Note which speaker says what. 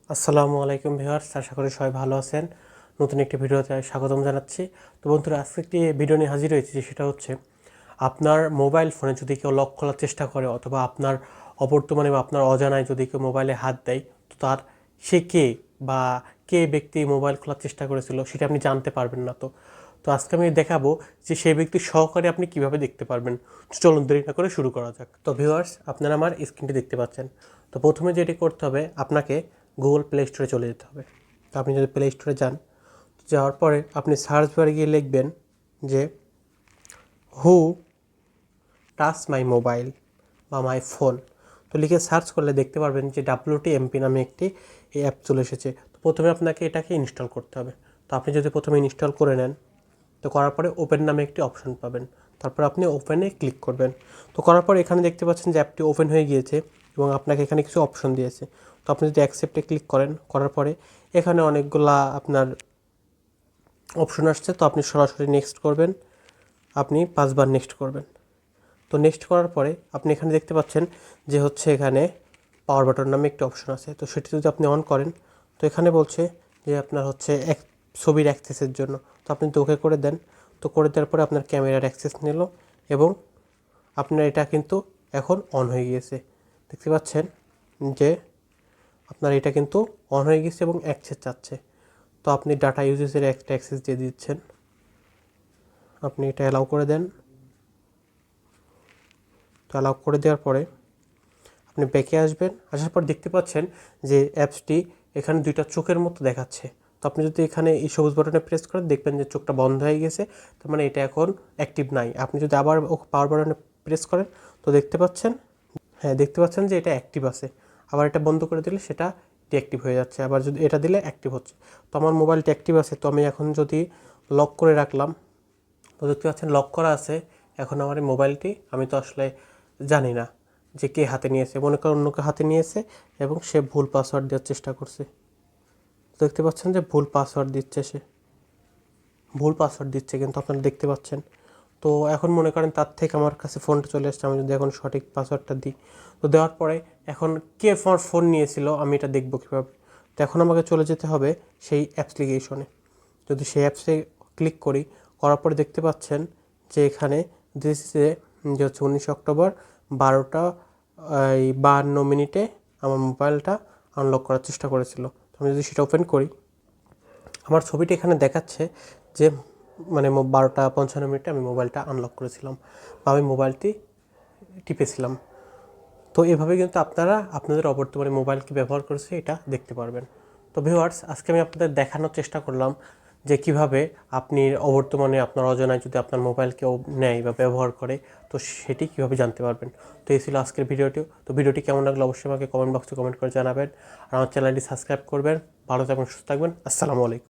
Speaker 1: আসসালামু আলাইকুম ভিউয়ার্স, আশা করি সবাই ভালো আছেন। নতুন একটি ভিডিওতে স্বাগতম জানাচ্ছি। তো বন্ধুরা, আজকে একটি ভিডিও নিয়ে হাজির হয়েছি, সেটা হচ্ছে আপনার মোবাইল ফোনে যদি কেউ লক খোলার চেষ্টা করে অথবা আপনার অবর্তমানে বা আপনার অজানায় যদি কেউ মোবাইলে হাত দেয়, তো তার সে কে বা কে ব্যক্তি মোবাইল খোলার চেষ্টা করেছিল সেটা আপনি জানতে পারবেন না। তো তো আজকে আমি দেখাবো যে সেই ব্যক্তির সহকারে আপনি কিভাবে দেখতে পারবেন। চলুন দেরি না করে শুরু করা যাক। তো ভিউয়ার্স, আপনারা আমার স্ক্রিনটি দেখতে পাচ্ছেন। তো প্রথমে যেটি করতে হবে, আপনাকে গুগল প্লে স্টোরে চলে যেতে হবে। তো আপনি যদি প্লে স্টোরে যান, যাওয়ার পরে আপনি সার্চ বারে গিয়ে লিখবেন যে হু টাচ মাই মোবাইল বা মাই ফোন। তো লিখে সার্চ করলে দেখতে পারবেন যে wtmp নামে একটি এই অ্যাপ চলে এসেছে। তো প্রথমে আপনাকে এটাকে ইনস্টল করতে হবে। তো আপনি যদি প্রথমে ইনস্টল করে নেন, তো করার পরে ওপেন নামে একটি অপশন পাবেন। তারপর আপনি ওপেনে ক্লিক করবেন। তো করার পর এখানে দেখতে পাচ্ছেন যে অ্যাপটি ওপেন হয়ে গিয়েছে এবং আপনাকে এখানে কিছু অপশন দিয়েছে। তো আপনি যদি অ্যাকসেপ্টে ক্লিক করেন, করার পরে এখানে অনেকগুলা আপনার অপশন আসছে। তো আপনি সরাসরি নেক্সট করবেন, আপনি 5 বার নেক্সট করবেন। তো নেক্সট করার পরে আপনি এখানে দেখতে পাচ্ছেন যে হচ্ছে এখানে পাওয়ার বাটন নামে একটি অপশন আছে। তো সেটি যদি আপনি অন করেন, তো এখানে বলছে যে আপনার হচ্ছে ছবির অ্যাক্সেসের জন্য। তো আপনি তো ওকে করে দেন। তো করে দেওয়ার পরে আপনার ক্যামেরার অ্যাক্সেস নিল এবং আপনার এটা কিন্তু এখন অন হয়ে গিয়েছে। দেখতে পাচ্ছেন যে আপনার এটা কিন্তু অন হয়ে গেছে এবং অ্যাক্সেস চাচ্ছে। তো আপনি ডাটা ইউজেসের একটা অ্যাক্সেস দিয়ে দিচ্ছেন। আপনি এটা অ্যালাউ করে দেন। তো অ্যালাউ করে দেওয়ার পরে আপনি ব্যাকে আসবেন। আসার পর দেখতে পাচ্ছেন যে অ্যাপসটি এখানে দুইটা চোখের মতো দেখাচ্ছে। তো আপনি যদি এখানে এই সবুজ বাটনে প্রেস করেন, দেখবেন যে চোখটা বন্ধ হয়ে গেছে। তার মানে এটা এখন অ্যাক্টিভ নাই। আপনি যদি আবার পাওয়ার বাটনে প্রেস করেন, তো দেখতে পাচ্ছেন, হ্যাঁ দেখতে পাচ্ছেন যে এটা অ্যাক্টিভ আছে। আবার এটা বন্ধ করে দিলে সেটা ডিঅ্যাক্টিভ হয়ে যাচ্ছে। আবার যদি এটা দিলে অ্যাক্টিভ হচ্ছে। তো আমার মোবাইলটা অ্যাক্টিভ আছে। তো আমি এখন যদি লক করে রাখলাম, তো দেখতে পাচ্ছেন লক করা আছে। এখন আমার এই মোবাইলটি আমি তো আসলে জানি না যে কে হাতে নিয়েছে। মনে করেন অন্য কেউ হাতে নিয়েছে এবং সে ভুল পাসওয়ার্ড দেওয়ার চেষ্টা করছে। দেখতে পাচ্ছেন যে ভুল পাসওয়ার্ড দিচ্ছে, সে ভুল পাসওয়ার্ড দিচ্ছে, কিন্তু আপনারা দেখতে পাচ্ছেন। তো এখন মনে করেন তার থেকে আমার কাছে ফোনটা চলে আসছে। আমি যদি এখন সঠিক পাসওয়ার্ডটা দিই, তো দেওয়ার পরে এখন কে আমার ফোন নিয়েছিল আমি এটা দেখবো কীভাবে। তো এখন আমাকে চলে যেতে হবে সেই অ্যাপ্লিকেশনে। যদি সেই অ্যাপসে ক্লিক করি, করার পরে দেখতে পাচ্ছেন যে এখানে দিয়েছে যে হচ্ছে 19 অক্টোবর 12:52 আমার মোবাইলটা আনলক করার চেষ্টা করেছিল। তো আমি যদি সেটা ওপেন করি, আমার ছবিটা এখানে দেখাচ্ছে যে মানে 12:55 আমি মোবাইলটা আনলক করেছিলাম বা আমি মোবাইলটি টিপেছিলাম। তো এভাবে কিন্তু আপনারা আপনাদের অবর্তমানে মোবাইল কি ব্যবহার করেছে এটা দেখতে পারবেন। তো ভিউয়ার্স, আজকে আমি আপনাদের দেখানোর চেষ্টা করলাম যে কিভাবে আপনি অবর্তমানে আপনার অজানায় যদি আপনার মোবাইল কেউ নেয় বা ব্যবহার করে, তো সেটি কীভাবে জানতে পারবেন। তো এই ছিল আজকের ভিডিওটি। তো ভিডিওটি কেমন লাগলো অবশ্যই আমাকে কমেন্ট বক্সে কমেন্ট করে জানাবেন। আর আমার চ্যানেলটি সাবস্ক্রাইব করবেন। ভালো থাকবেন, সুস্থ থাকবেন। আসসালামু আলাইকুম।